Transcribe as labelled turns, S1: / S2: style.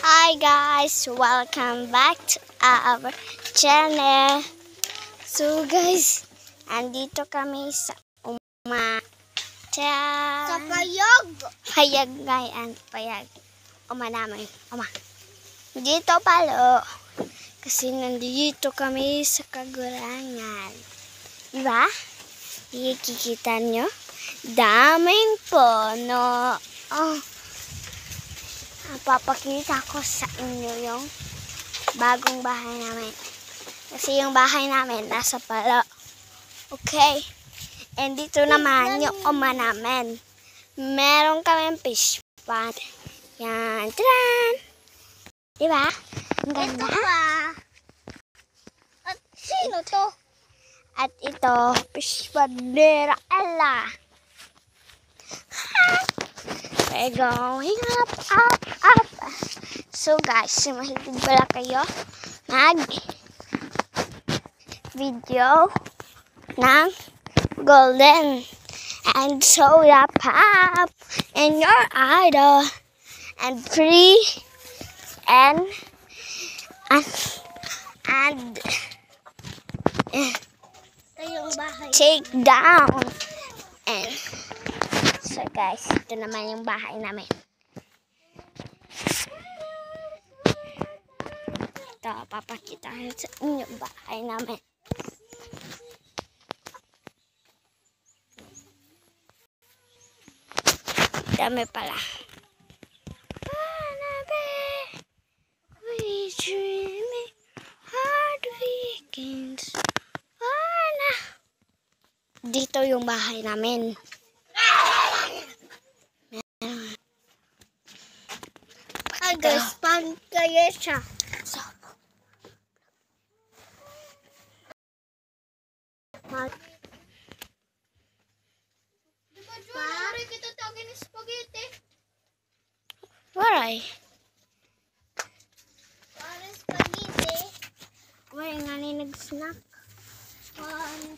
S1: Hi guys, welcome back to our channel. So guys, andito kami sa
S2: Sa payag.
S1: Payag ngayon, payag. Namin. Dito palo. Kasi nandito kami sa kagurangan. Diba? Kikita nyo? Daming puno. Papakita ko sa inyo yung bagong bahay namin. Kasi yung bahay namin nasa palo. Okay. And dito naman yung namin. Meron kaming fish pond. Yan. Tadaan! Diba? Ang ganda.
S2: Ito pa. At sino to?
S1: At ito, fish pond ni Raela. We're going up. So guys, mahilig pala kayo video ng golden and soda pop and your idol and free and
S2: Ito yung bahay.
S1: take down. And so guys, ito naman yung bahay namin. Ito, papakita ko sa inyo yung bahay namin. Dami pala. We dreaming hard weekends. Dito yung bahay namin.
S2: Ay guys, pan kaya siya.
S1: So,
S2: Diba, Joy? Kita tawagin ni spaghetti.
S1: waray.
S2: Parang spaghetti.
S1: Waray nga ni nag-snack.
S2: Parang